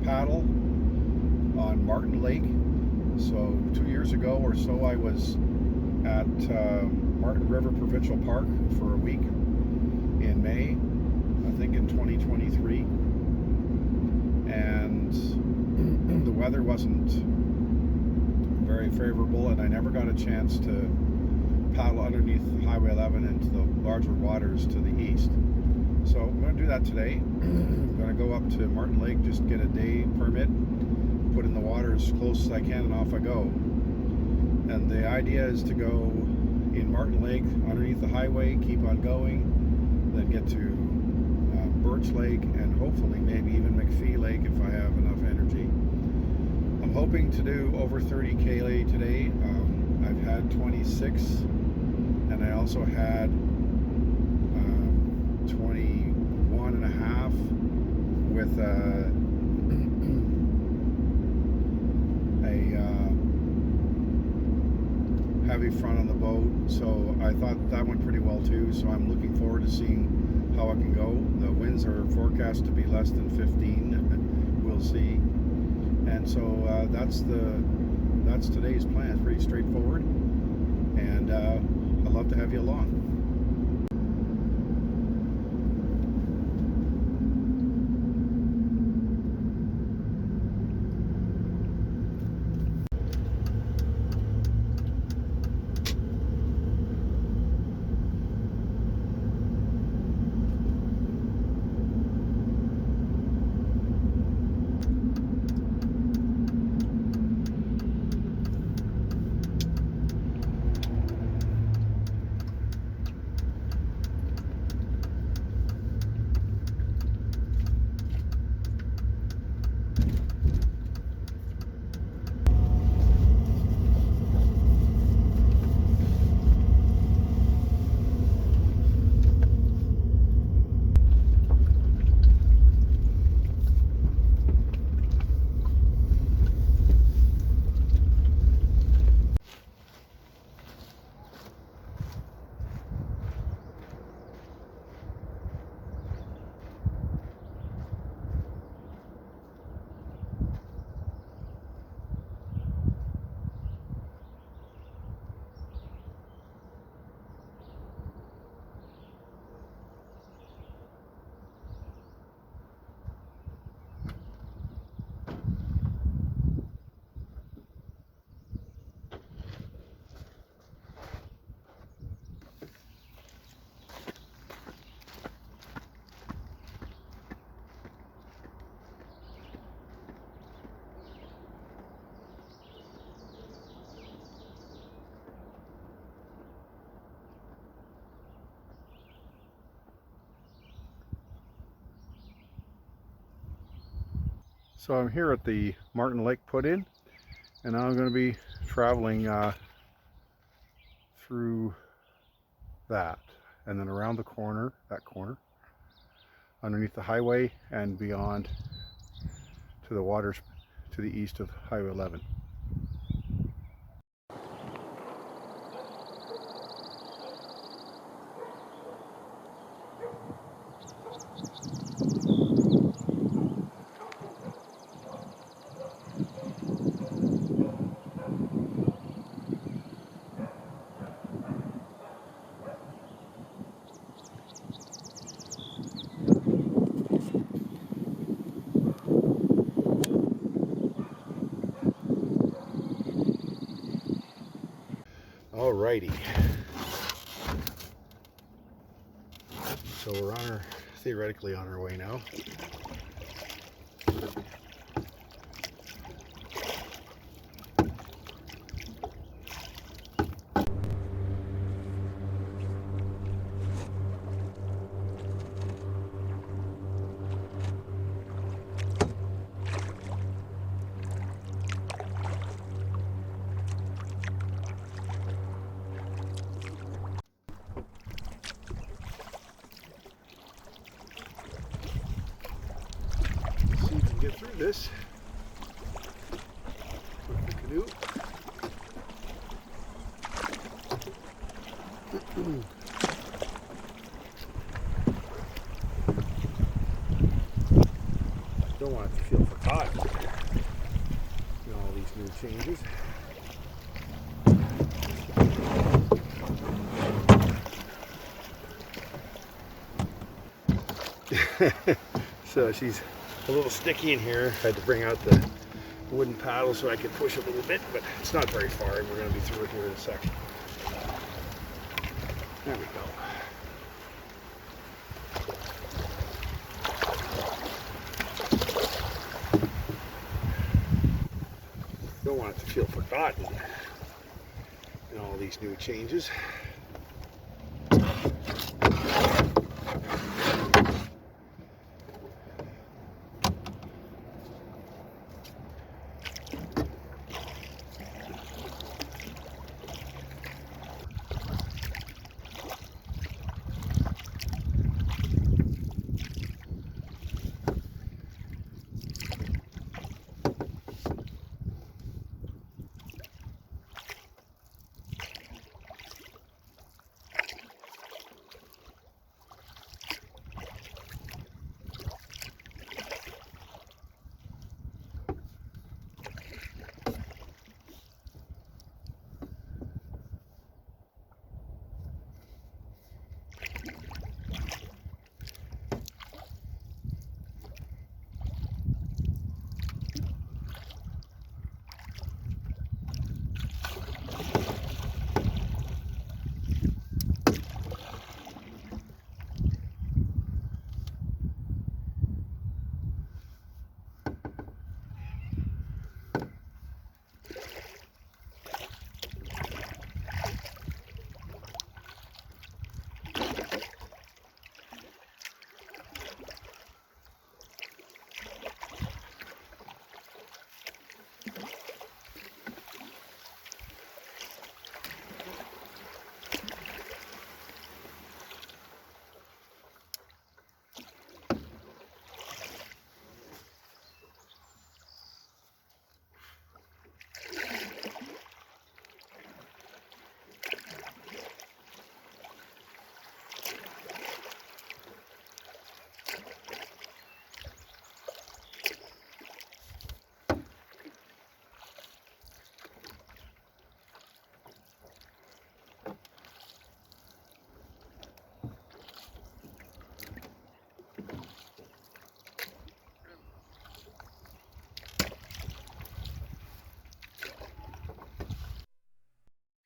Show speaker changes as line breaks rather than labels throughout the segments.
paddle on Marten Lake. So 2 years ago or so, I was at Marten River Provincial Park for a week in May, I think in 2023, and the weather wasn't very favorable, and I never got a chance to paddle underneath Highway 11 into the larger waters to the east. So I'm going to do that today. I'm going to go up to Marten Lake, just get a day permit, put in the water as close as I can, and off I go. And the idea is to go in Marten Lake underneath the highway, keep on going, then get to Birch Lake, and hopefully maybe even McPhee Lake if I have enough energy. I'm hoping to do over 30 kla today. I've had 26, and I also had 21 and a half with a heavy front on the boat, so I thought that went pretty well too. So I'm looking forward to seeing how I can go. The winds are forecast to be less than 15. We'll see. And so that's today's plan. It's pretty straightforward, and I'd love to have you along. So I'm here at the Marten Lake put-in, and now I'm going to be traveling through that, and then around the corner, that corner, underneath the highway and beyond to the waters to the east of Highway 11. Alrighty, so we're theoretically on our way now. Get through this with the canoe. Don't want to feel forgotten in all these new changes. So she's a little sticky in here. I had to bring out the wooden paddle so I could push a little bit, but it's not very far, and we're going to be through it here in a second. There we go. Don't want it to feel forgotten in all these new changes.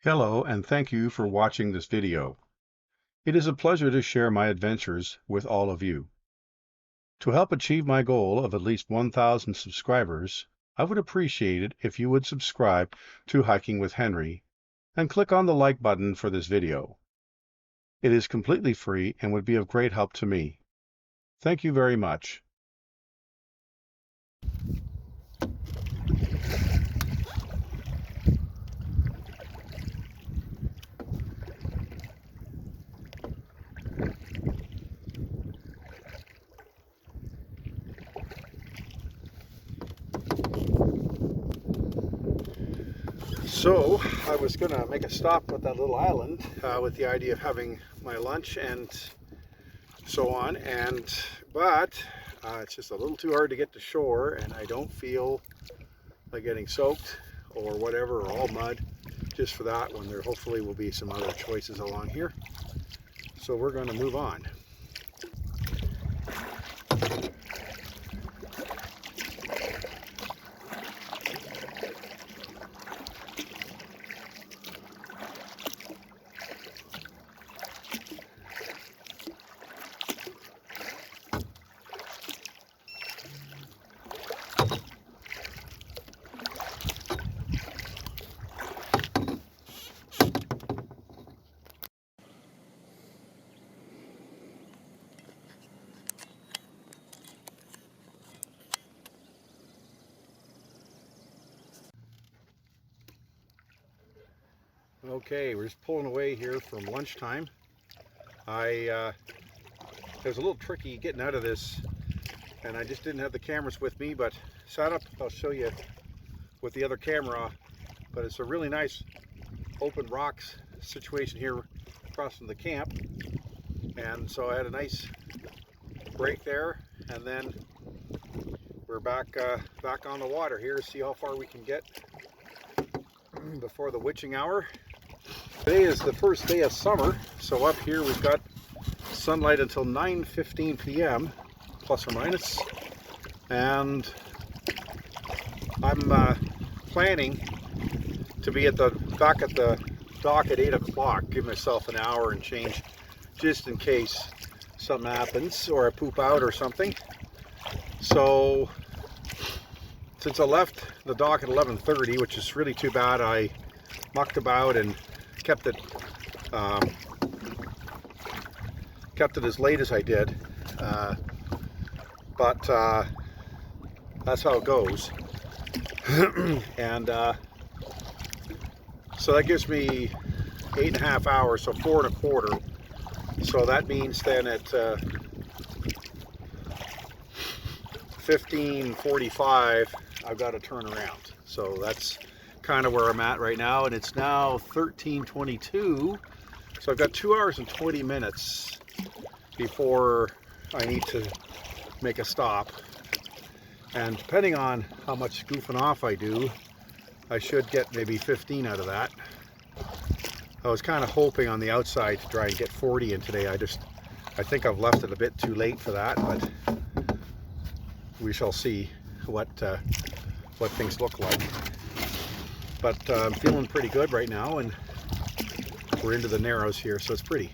Hello, and thank you for watching this video. It is a pleasure to share my adventures with all of you. To help achieve my goal of at least 1,000 subscribers, I would appreciate it if you would subscribe to Hiking with Henry and click on the like button for this video. It is completely free and would be of great help to me. Thank you very much. So I was going to make a stop at that little island with the idea of having my lunch and so on, but it's just a little too hard to get to shore, and I don't feel like getting soaked or whatever, or all mud, just for that one. There hopefully will be some other choices along here. So we're going to move on. Okay, we're just pulling away here from lunchtime. It was a little tricky getting out of this, and I just didn't have the cameras with me, but sat up. I'll show you with the other camera, but it's a really nice open rocks situation here across from the camp, and so I had a nice break there, and then we're back on the water here to see how far we can get before the witching hour. Today is the first day of summer, so up here we've got sunlight until 9:15 p.m. plus or minus, and I'm planning to be back at the dock at 8 o'clock. Give myself an hour and change just in case something happens or I poop out or something. So since I left the dock at 11:30, which is really too bad, I mucked about and kept it as late as I did, but that's how it goes. And so that gives me 8.5 hours, so 4 1/4. So that means then at 15:45 I've got to turn around. So that's kind of where I'm at right now, and it's now 13:22, so I've got 2 hours and 20 minutes before I need to make a stop. And depending on how much goofing off I do, I should get maybe 15 out of that. I was kind of hoping on the outside to try and get 40 in today. I think I've left it a bit too late for that, but we shall see what things look like. But I'm feeling pretty good right now, and we're into the Narrows here, so it's pretty.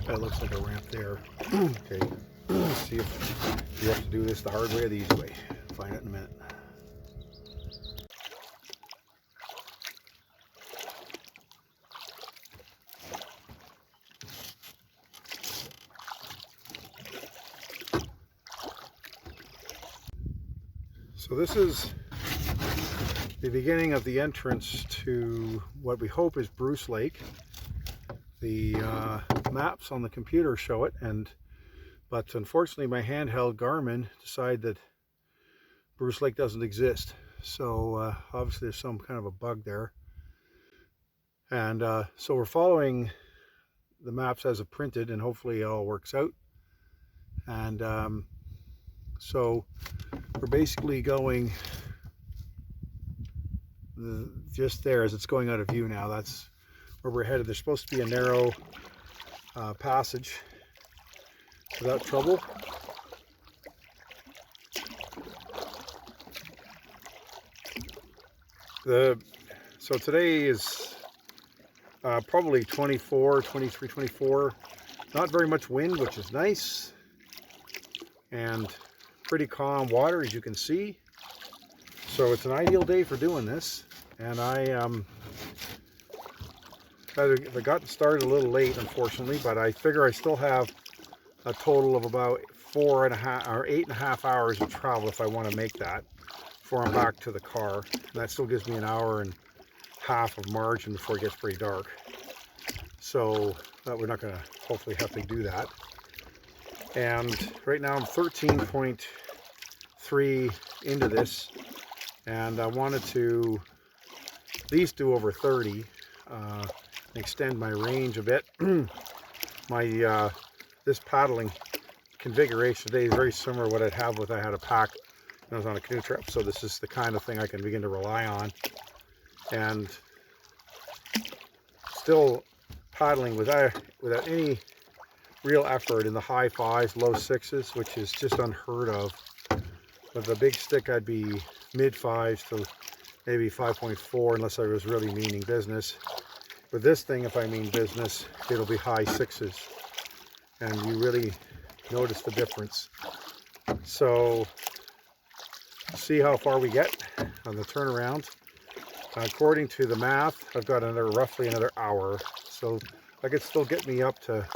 That looks like a ramp there. Okay, let's see if you have to do this the hard way or the easy way. Find it in a minute. So this is the beginning of the entrance to what we hope is Bruce Lake. The maps on the computer show it, but unfortunately my handheld Garmin decided that Bruce Lake doesn't exist. So obviously there's some kind of a bug there, and so we're following the maps as of printed, and hopefully it all works out. And so we're basically going just there as it's going out of view now. That's where we're headed. There's supposed to be a narrow passage without trouble. So today is probably 24, 23, 24. Not very much wind, which is nice, and pretty calm water, as you can see. So it's an ideal day for doing this, and I got started a little late, unfortunately, but I figure I still have a total of about 4.5 or 8.5 hours of travel if I want to make that before I'm back to the car. And that still gives me an hour and half of margin before it gets pretty dark. So we're not going to hopefully have to do that. And right now I'm 13.3 into this, and I wanted to at least do over 30. Extend my range a bit. This paddling configuration today is very similar to what I'd have with I had a pack when I was on a canoe trip. So this is the kind of thing I can begin to rely on, and still paddling without any real effort in the high 5s, low 6s, which is just unheard of. With a big stick, I'd be mid 5s to maybe 5.4 unless I was really meaning business. With this thing, if I mean business, it'll be high 6s. And you really notice the difference. So, see how far we get on the turnaround. According to the math, I've got roughly another hour. So that could still get me up to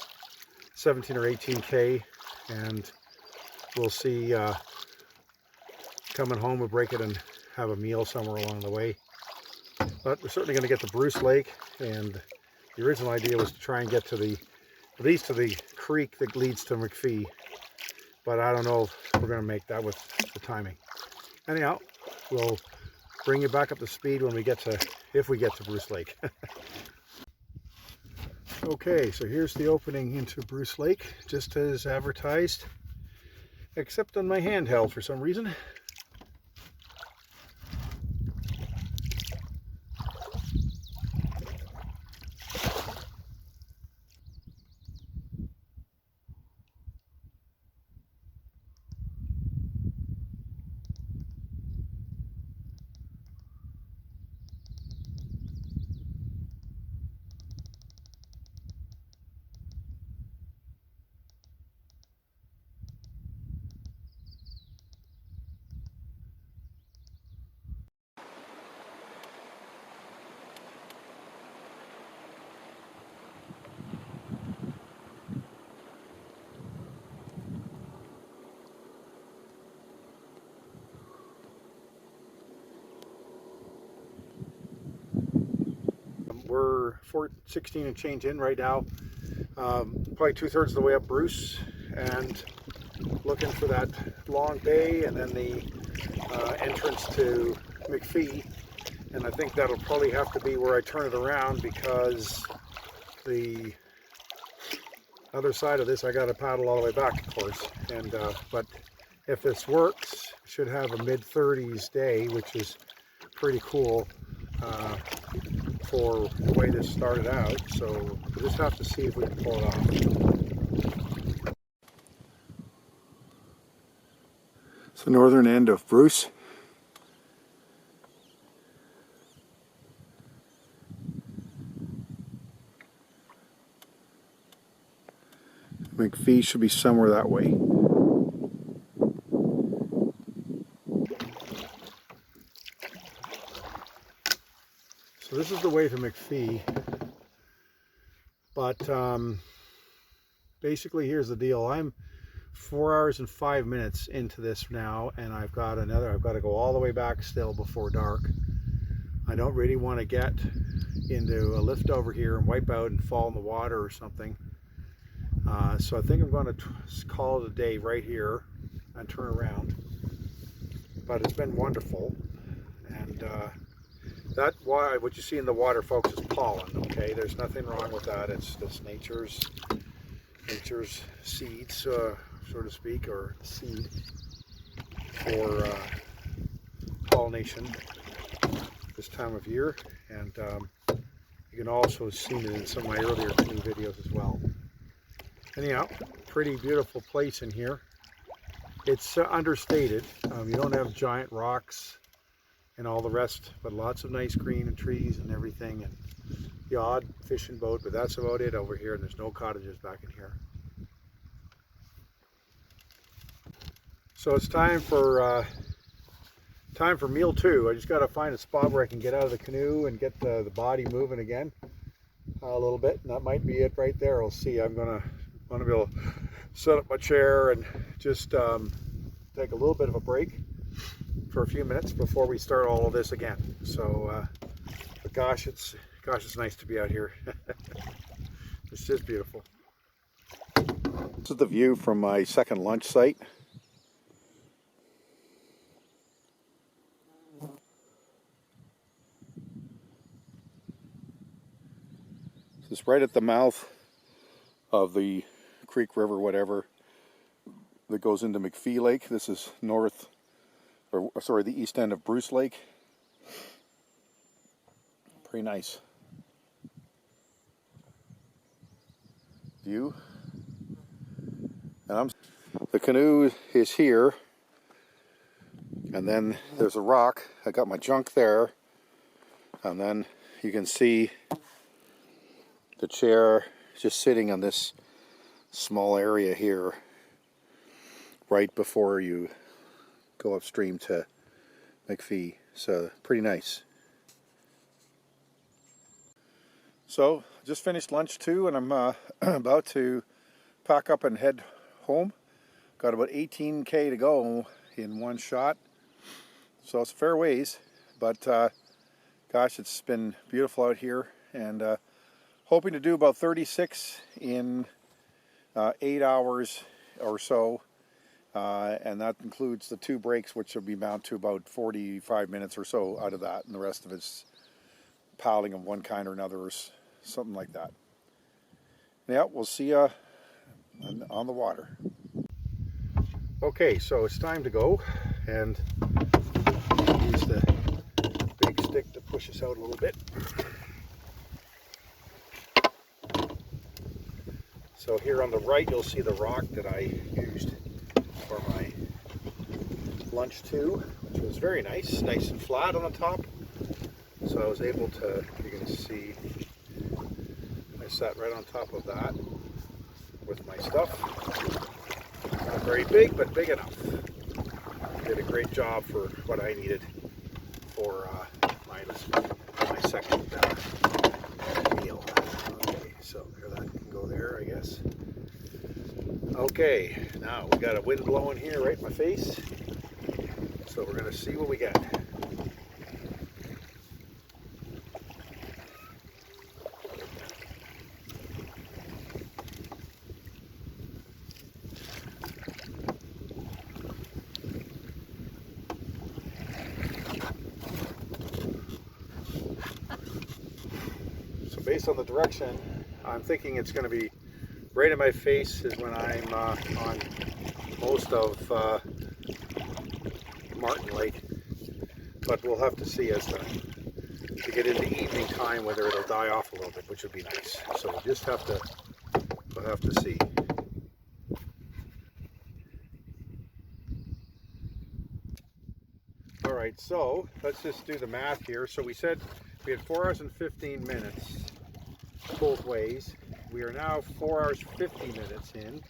17 or 18K. And we'll see, coming home, we'll break it and have a meal somewhere along the way. But we're certainly going to get to Bruce Lake, and the original idea was to try and get to at least to the creek that leads to McPhee. But I don't know if we're going to make that with the timing. Anyhow, we'll bring you back up to speed when we get to, if we get to Bruce Lake. Okay, so here's the opening into Bruce Lake, just as advertised, except on my handheld for some reason. We're 16 and change in right now, probably 2/3 of the way up Bruce, and looking for that long bay and then the entrance to McPhee. And I think that'll probably have to be where I turn it around, because the other side of this I got to paddle all the way back, of course. And but if this works, should have a mid-30s day, which is pretty cool for the way this started out. So we'll just have to see if we can pull it off. It's the northern end of Bruce. McPhee should be somewhere that way. So this is the way to McPhee, but basically here's the deal. I'm 4 hours and 5 minutes into this now, and I've got to go all the way back still before dark. I don't really want to get into a lift over here and wipe out and fall in the water or something. So I think I'm going to call it a day right here and turn around. But it's been wonderful, and what you see in the water, folks, is pollen. Okay, there's nothing wrong with that. It's just nature's seeds, so to speak, or seed for pollination this time of year. And you can also see it in some of my earlier canoe videos as well. Anyhow, pretty beautiful place in here. It's understated. You don't have giant rocks and all the rest, but lots of nice green and trees and everything, and the odd fishing boat, but that's about it over here, and there's no cottages back in here. So it's time for meal 2. I just got to find a spot where I can get out of the canoe and get the body moving again a little bit, and that might be it right there. We'll see. I'm going to be able to set up my chair and just take a little bit of a break for a few minutes before we start all of this again. So, but gosh, it's nice to be out here. It's just beautiful. This is the view from my second lunch site. This is right at the mouth of the creek, river, whatever, that goes into McPhee Lake. This is the east end of Bruce Lake. Pretty nice view. And the canoe is here, and then there's a rock. I got my junk there, and then you can see the chair just sitting on this small area here right before you go upstream to McPhee. So pretty nice. So just finished lunch too, and I'm about to pack up and head home. Got about 18K to go in one shot, so it's a fair ways, but gosh, it's been beautiful out here, and hoping to do about 36 in 8 hours or so, and that includes the 2 breaks, which will be bound to about 45 minutes or so out of that, and the rest of it's paddling of one kind or another, or something like that. Yeah, we'll see you on the water. Okay, so it's time to go, and use the big stick to push us out a little bit. So here on the right, you'll see the rock that I used for my lunch too, which was very nice and flat on the top. So I was able to, you can see, I sat right on top of that with my stuff. Not very big, but big enough. Did a great job for what I needed for my second meal. Okay, so there, that can go there, I guess. Okay, now we got a wind blowing here right in my face, so we're going to see what we get. Based on the direction, I'm thinking it's going to be right in my face is when I'm on most of Marten Lake, but we'll have to see as to get into evening time whether it'll die off a little bit, which would be nice. So we'll just have to see. All right, so let's just do the math here. So we said we had 4 hours and 15 minutes both ways. We are now 4 hours 50 minutes in.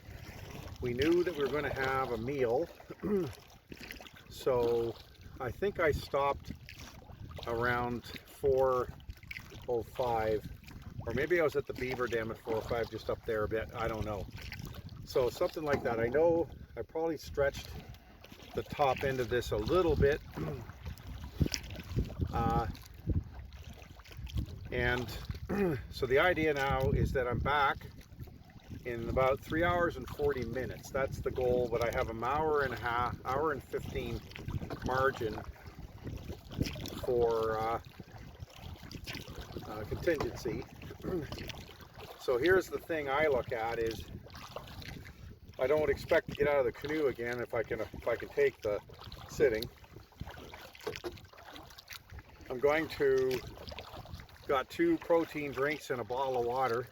We knew that we were going to have a meal, so I think I stopped around 4:05, or maybe I was at the beaver dam at 4:05, just up there a bit, I don't know. So something like that. I know I probably stretched the top end of this a little bit, and so the idea now is that I'm back in about 3 hours and 40 minutes. That's the goal, but I have an hour and 15 margin for contingency. So here's the thing I look at is I don't expect to get out of the canoe again if I can take the sitting. I'm going to got 2 protein drinks and a bottle of water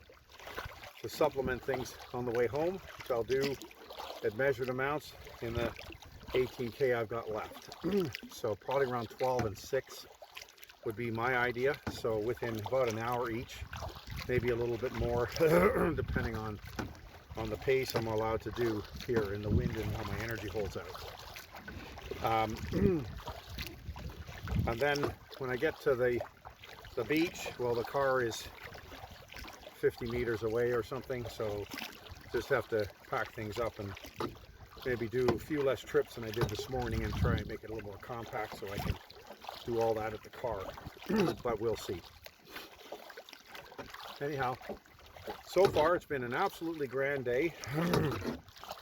to supplement things on the way home, which I'll do at measured amounts in the 18K I've got left. So probably around 12 and 6 would be my idea. So within about an hour each, maybe a little bit more, depending on the pace I'm allowed to do here in the wind and how my energy holds out. And then when I get to the beach, well, the car is 50 meters away or something, so just have to pack things up and maybe do a few less trips than I did this morning and try and make it a little more compact so I can do all that at the car. But we'll see. Anyhow, so far it's been an absolutely grand day.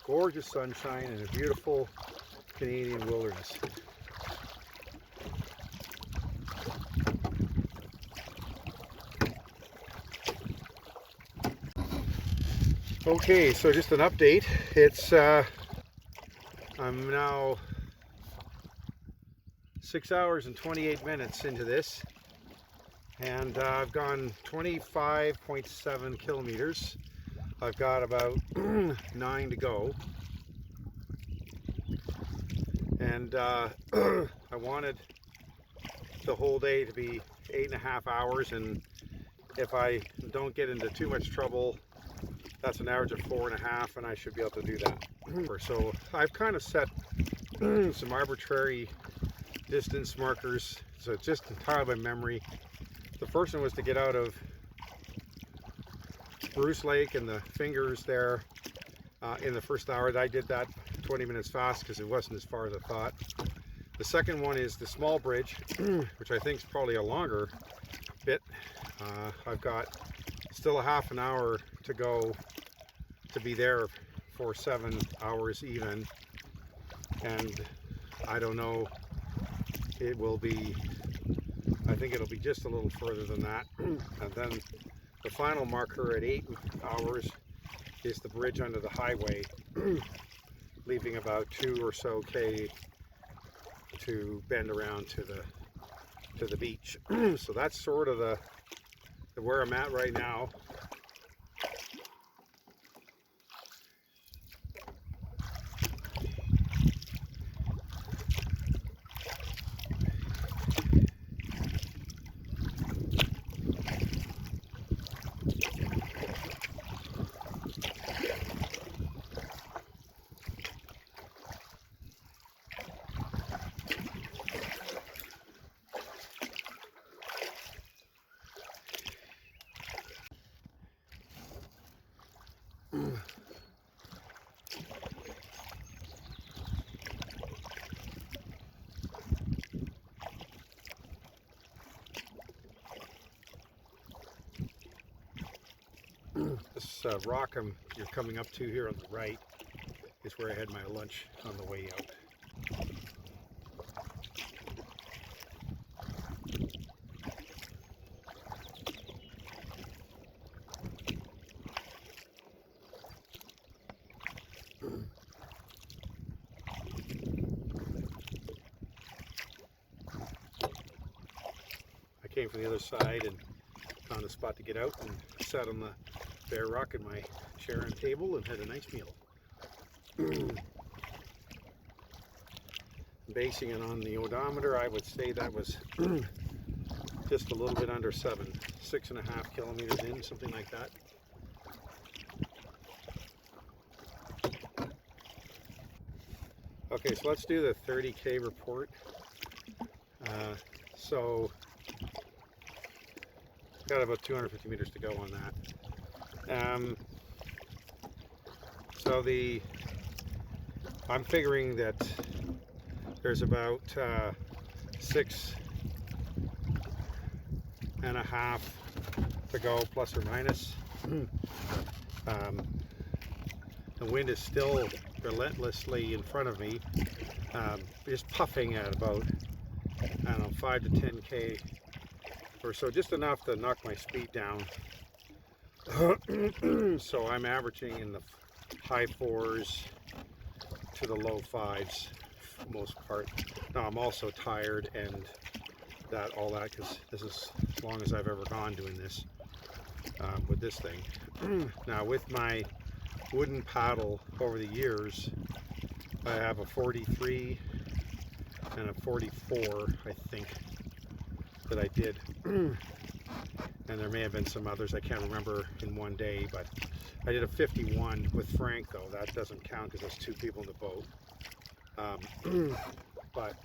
Gorgeous sunshine and a beautiful Canadian wilderness. Okay, so just an update. It's I'm now 6 hours and 28 minutes into this, and I've gone 25.7 kilometers. I've got about 9 to go, and I wanted the whole day to be 8.5 hours, and if I don't get into too much trouble. That's an average of 4.5, and I should be able to do that. So I've kind of set some arbitrary distance markers, so it's just entirely by memory. The first one was to get out of Bruce Lake and the fingers there in the first hour. I did that 20 minutes fast because it wasn't as far as I thought. The second one is the small bridge, which I think is probably a longer bit. I've got still a half an hour to go to be there for 7 hours even, and I don't know, it will be, I think it'll be just a little further than that. And then the final marker at 8 hours is the bridge under the highway, leaving about 2 or so K to bend around to the beach. So that's sort of the where I'm at right now. This rock you're coming up to here on the right is where I had my lunch on the way out. I came from the other side and found a spot to get out and sat on the bare rock in my chair and table and had a nice meal. Basing it on the odometer, I would say that was just a little bit under 7, 6.5 kilometers in, something like that. Okay, so let's do the 30K report. So got about 250 meters to go on that. So I'm figuring that there's about 6.5 to go, plus or minus. The wind is still relentlessly in front of me, just puffing at about, I don't know, 5 to 10K or so, just enough to knock my speed down. So I'm averaging in the high 4s to the low 5s for the most part. Now I'm also tired and all that because this is as long as I've ever gone doing this with this thing. Now with my wooden paddle over the years, I have a 43 and a 44, I think, that I did. And there may have been some others I can't remember in one day, but I did a 51 with Frank, though. That doesn't count because there's 2 people in the boat. But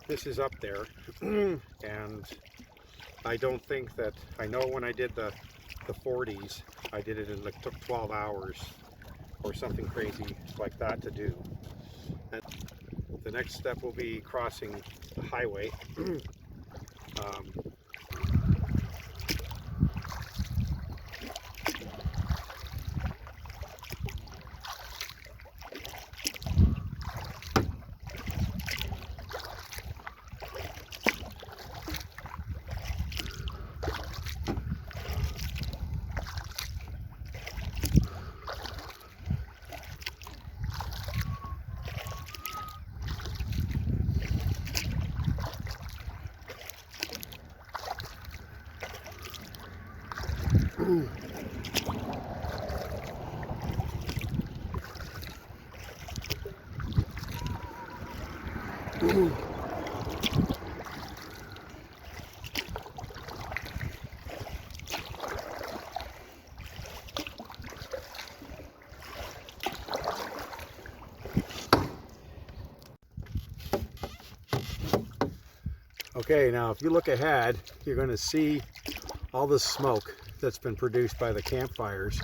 this is up there, and I don't think that, I know when I did the 40s, I did it in, like, took 12 hours or something crazy like that to do. And the next step will be crossing the highway.
Okay, now if you look ahead, you're going to see all the smoke that's been produced by the campfires.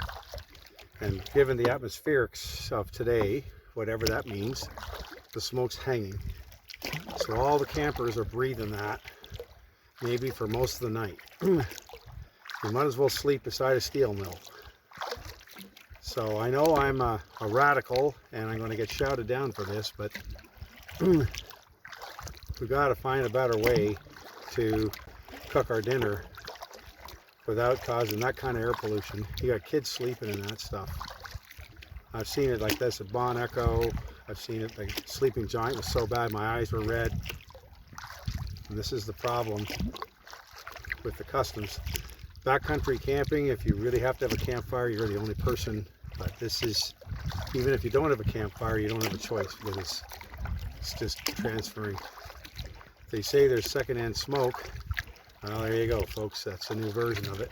And given the atmospherics of today, whatever that means, the smoke's hanging. So all the campers are breathing that, maybe for most of the night. You might as well sleep beside a steel mill. So I know I'm a radical and I'm going to get shouted down for this, but we've got to find a better way to cook our dinner without causing that kind of air pollution. You got kids sleeping in that stuff. I've seen it like this at Bon Echo. I've seen it like Sleeping Giant was so bad my eyes were red. And this is the problem with the customs. Backcountry camping, if you really have to have a campfire, you're the only person. But this is, even if you don't have a campfire, you don't have a choice because it's just transferring. They say there's secondhand smoke. Well, there you go, folks. That's a new version of it.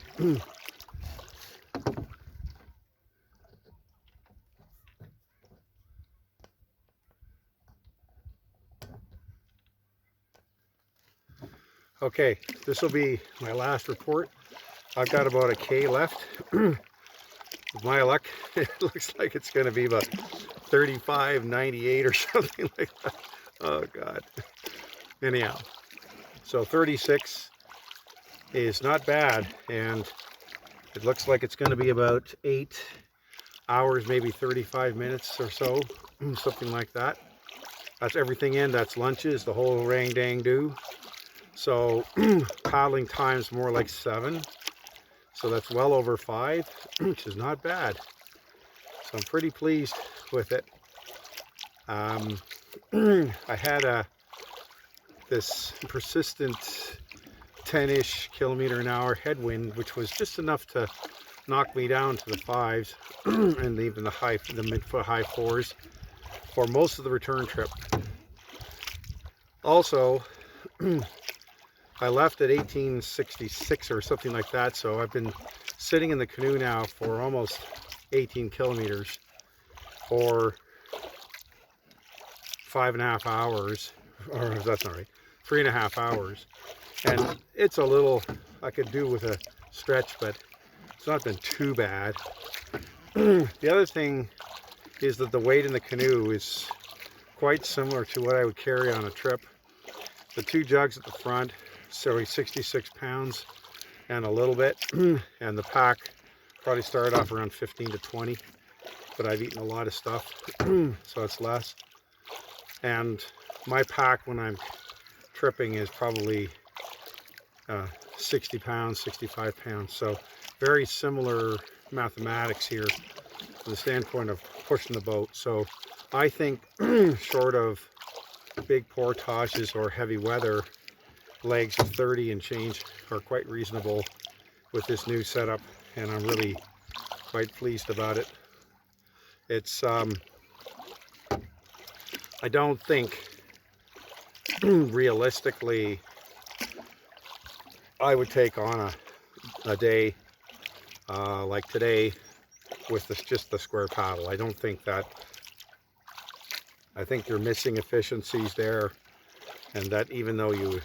Okay, this will be my last report. I've got about a K left. With my luck, it looks like it's going to be about 35.98 or something like that. Oh God. Anyhow, so 36 is not bad, and it looks like it's going to be about 8 hours, maybe 35 minutes or so, something like that. That's everything in. That's lunches, the whole rang dang do. So paddling time's more like 7. So that's well over 5, which is not bad. So I'm pretty pleased with it. I had this persistent 10-ish km/h headwind, which was just enough to knock me down to the 5s and even the mid-high 4s for most of the return trip. Also, I left at 1866 or something like that, so I've been sitting in the canoe now for almost 18 kilometers for 5.5 hours, or that's not right, 3.5 hours. And it's a little, I could do with a stretch, but it's not been too bad. The other thing is that the weight in the canoe is quite similar to what I would carry on a trip. The 2 jugs at the front, so 66 pounds and a little bit, and the pack probably started off around 15 to 20, but I've eaten a lot of stuff, so it's less. And my pack when I'm tripping is probably 60 pounds, 65 pounds, so very similar mathematics here from the standpoint of pushing the boat. So I think short of big portages or heavy weather, legs of 30 and change are quite reasonable with this new setup, and I'm really quite pleased about it. It's I don't think realistically I would take on a day like today with just the square paddle. I don't think that. I think you're missing efficiencies there, and that even though you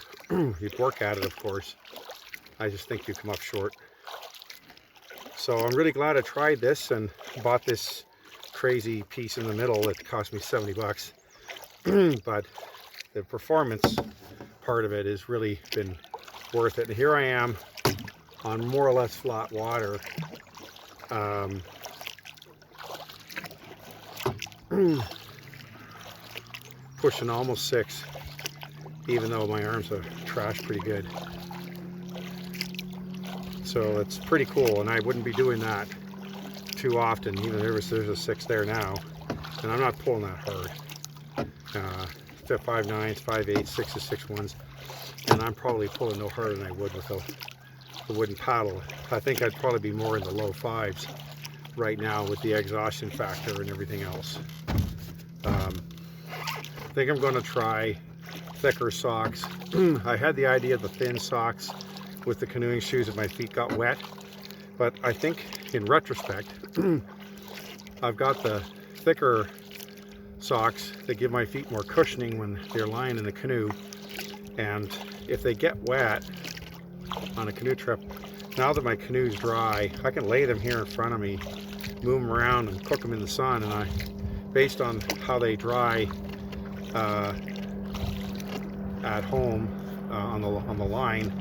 work at it, of course, I just think you come up short. So I'm really glad I tried this and bought this crazy piece in the middle. It cost me 70 bucks, but the performance part of it has really been worth it. And here I am on more or less flat water. Pushing almost 6, even though my arms are trashed pretty good. So it's pretty cool, and I wouldn't be doing that too often. Even there's a 6 there now, and I'm not pulling that hard. 5.9s, 5.8s, 6s, 6.1s, and I'm probably pulling no harder than I would with a wooden paddle. I think I'd probably be more in the low 5s right now with the exhaustion factor and everything else. I think I'm going to try thicker socks. I had the idea of the thin socks with the canoeing shoes if my feet got wet, but I think in retrospect I've got the thicker socks that give my feet more cushioning when they're lying in the canoe, and if they get wet on a canoe trip, now that my canoe's dry, I can lay them here in front of me, move them around and cook them in the sun, and based on how they dry at home on the line,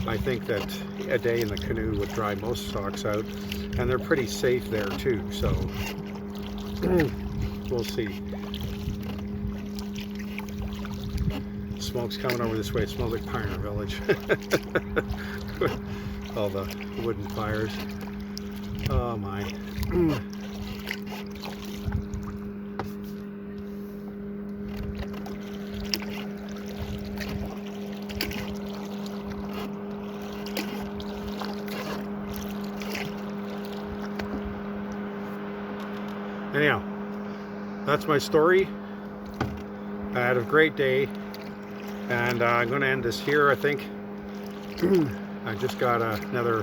I think that a day in the canoe would dry most socks out, and they're pretty safe there too, so we'll see. Smoke's coming over this way. It smells like Pioneer Village. All the wooden fires. Oh my. Anyhow, that's my story. I had a great day, and I'm going to end this here, I think. I just got another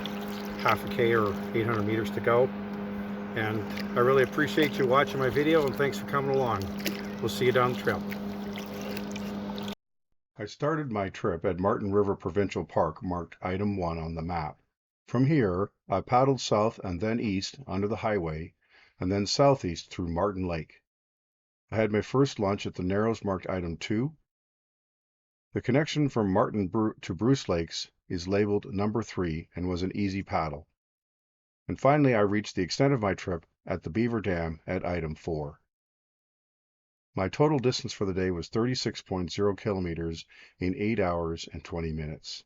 half a K or 800 meters to go, and I really appreciate you watching my video, and thanks for coming along. We'll see you down the trail.
I started my trip at Marten River Provincial Park, marked item 1 on the map. From here, I paddled south and then east under the highway, and then southeast through Marten Lake. I had my first lunch at the Narrows marked item 2. The connection from Marten to Bruce Lakes is labeled number 3 and was an easy paddle. And finally I reached the extent of my trip at the Beaver Dam at item 4. My total distance for the day was 36.0 kilometers in 8 hours and 20 minutes.